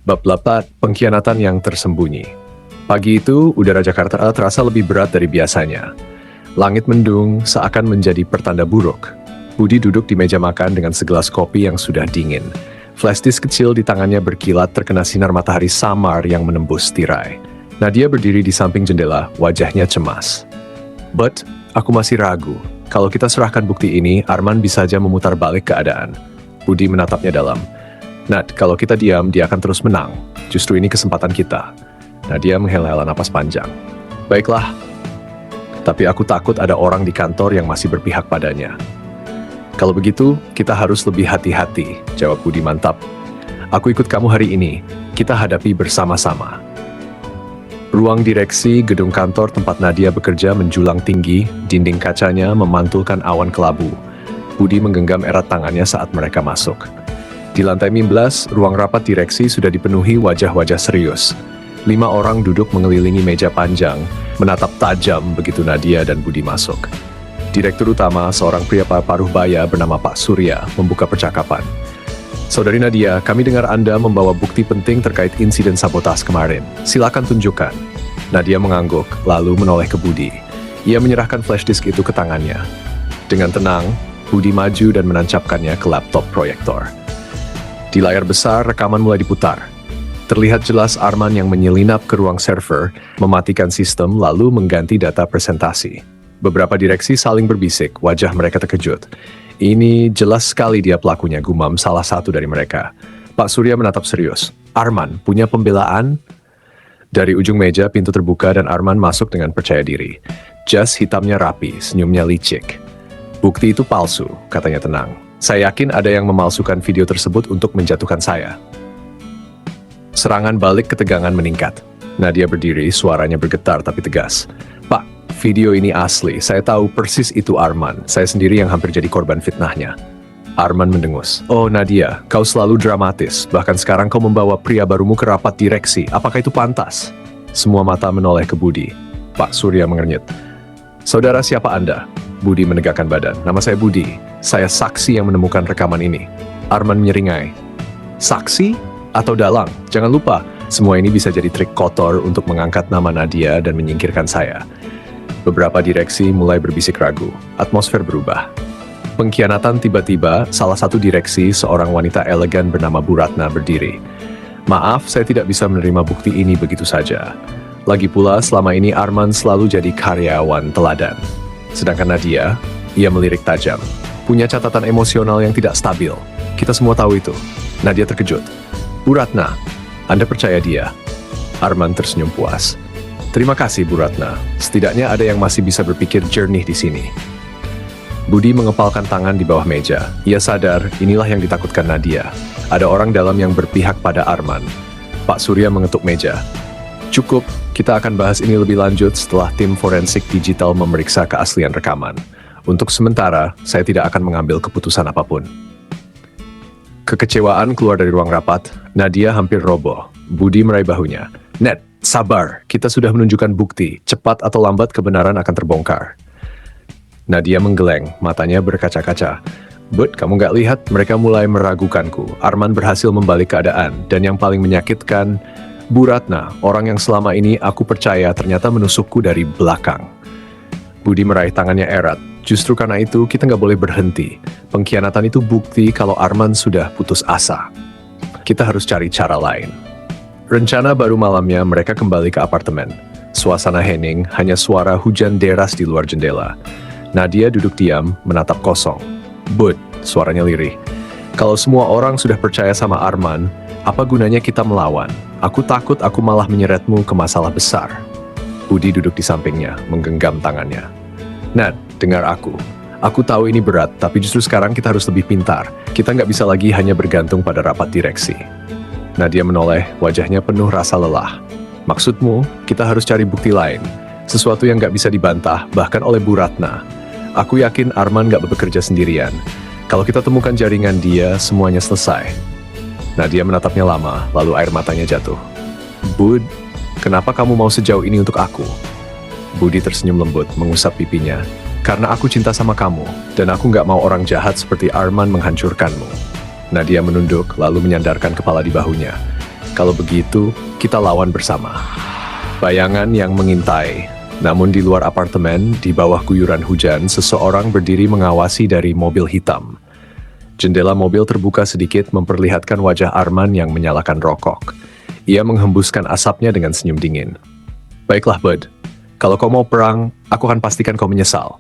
Bab 8, Pengkhianatan yang Tersembunyi. Pagi itu, udara Jakarta terasa lebih berat dari biasanya. Langit mendung seakan menjadi pertanda buruk. Budi duduk di meja makan dengan segelas kopi yang sudah dingin. Flash disk kecil di tangannya berkilat terkena sinar matahari samar yang menembus tirai. Nadia berdiri di samping jendela, wajahnya cemas. "But, aku masih ragu. Kalau kita serahkan bukti ini, Arman bisa saja memutar balik keadaan." Budi menatapnya dalam. "Nat, kalau kita diam, dia akan terus menang. Justru ini kesempatan kita." Nadia menghela-hela napas panjang. "Baiklah, tapi aku takut ada orang di kantor yang masih berpihak padanya." "Kalau begitu, kita harus lebih hati-hati," jawab Budi mantap. "Aku ikut kamu hari ini. Kita hadapi bersama-sama." Ruang direksi gedung kantor tempat Nadia bekerja menjulang tinggi, dinding kacanya memantulkan awan kelabu. Budi menggenggam erat tangannya saat mereka masuk. Di lantai 15, ruang rapat direksi sudah dipenuhi wajah-wajah serius. 5 orang duduk mengelilingi meja panjang, menatap tajam begitu Nadia dan Budi masuk. Direktur utama, seorang pria paruh baya bernama Pak Surya, membuka percakapan. "Saudari Nadia, kami dengar Anda membawa bukti penting terkait insiden sabotas kemarin. Silakan tunjukkan." Nadia mengangguk, lalu menoleh ke Budi. Ia menyerahkan flash disk itu ke tangannya. Dengan tenang, Budi maju dan menancapkannya ke laptop proyektor. Di layar besar, rekaman mulai diputar. Terlihat jelas Arman yang menyelinap ke ruang server, mematikan sistem lalu mengganti data presentasi. Beberapa direksi saling berbisik, wajah mereka terkejut. "Ini jelas sekali dia pelakunya," gumam salah satu dari mereka. Pak Surya menatap serius. "Arman, punya pembelaan?" Dari ujung meja, pintu terbuka dan Arman masuk dengan percaya diri. Jas hitamnya rapi, senyumnya licik. "Bukti itu palsu," katanya tenang. "Saya yakin ada yang memalsukan video tersebut untuk menjatuhkan saya." Serangan balik ketegangan meningkat. Nadia berdiri, suaranya bergetar tapi tegas. "Pak, video ini asli. Saya tahu persis itu Arman. Saya sendiri yang hampir jadi korban fitnahnya." Arman mendengus. "Oh Nadia, kau selalu dramatis. Bahkan sekarang kau membawa pria barumu ke rapat direksi. Apakah itu pantas?" Semua mata menoleh ke Budi. Pak Surya mengernyit. "Saudara, siapa Anda?" Budi menegakkan badan. "Nama saya Budi. Saya saksi yang menemukan rekaman ini." Arman menyeringai. "Saksi? Atau dalang? Jangan lupa, semua ini bisa jadi trik kotor untuk mengangkat nama Nadia dan menyingkirkan saya." Beberapa direksi mulai berbisik ragu. Atmosfer berubah. Pengkhianatan tiba-tiba, salah satu direksi, seorang wanita elegan bernama Bu Ratna berdiri. "Maaf, saya tidak bisa menerima bukti ini begitu saja. Lagi pula, selama ini Arman selalu jadi karyawan teladan." Sedangkan Nadia, ia melirik tajam. "Punya catatan emosional yang tidak stabil. Kita semua tahu itu." Nadia terkejut. "Bu Ratna, Anda percaya dia?" Arman tersenyum puas. "Terima kasih Bu Ratna. Setidaknya ada yang masih bisa berpikir jernih di sini." Budi mengepalkan tangan di bawah meja. Ia sadar inilah yang ditakutkan Nadia. Ada orang dalam yang berpihak pada Arman. Pak Surya mengetuk meja. "Cukup, kita akan bahas ini lebih lanjut setelah tim forensik digital memeriksa keaslian rekaman. Untuk sementara, saya tidak akan mengambil keputusan apapun." Kekecewaan keluar dari ruang rapat. Nadia hampir roboh. Budi meraih bahunya. "Net, sabar. Kita sudah menunjukkan bukti. Cepat atau lambat kebenaran akan terbongkar." Nadia menggeleng, matanya berkaca-kaca. "But, kamu gak lihat? Mereka mulai meragukanku. Arman berhasil membalik keadaan. Dan yang paling menyakitkan, Bu Ratna, orang yang selama ini aku percaya ternyata menusukku dari belakang." Budi meraih tangannya erat. "Justru karena itu, kita nggak boleh berhenti. Pengkhianatan itu bukti kalau Arman sudah putus asa. Kita harus cari cara lain." Rencana baru malamnya, mereka kembali ke apartemen. Suasana hening, hanya suara hujan deras di luar jendela. Nadia duduk diam, menatap kosong. "Bud," suaranya lirih. "Kalau semua orang sudah percaya sama Arman, apa gunanya kita melawan? Aku takut aku malah menyeretmu ke masalah besar." Budi duduk di sampingnya, menggenggam tangannya. "Nat, dengar aku. Aku tahu ini berat, tapi justru sekarang kita harus lebih pintar. Kita nggak bisa lagi hanya bergantung pada rapat direksi." Nadia menoleh, wajahnya penuh rasa lelah. "Maksudmu, kita harus cari bukti lain. Sesuatu yang nggak bisa dibantah, bahkan oleh Bu Ratna. Aku yakin Arman nggak bekerja sendirian. Kalau kita temukan jaringan dia, semuanya selesai." Nadia menatapnya lama, lalu air matanya jatuh. "Bud, kenapa kamu mau sejauh ini untuk aku?" Budi tersenyum lembut, mengusap pipinya. "Karena aku cinta sama kamu, dan aku nggak mau orang jahat seperti Arman menghancurkanmu." Nadia menunduk, lalu menyandarkan kepala di bahunya. Kalau begitu, kita lawan bersama. Bayangan yang mengintai. Namun di luar apartemen, di bawah guyuran hujan, seseorang berdiri mengawasi dari mobil hitam. Jendela mobil terbuka sedikit memperlihatkan wajah Arman yang menyalakan rokok. Ia menghembuskan asapnya dengan senyum dingin. Baiklah, Bud. Kalau kau mau perang, aku akan pastikan kau menyesal.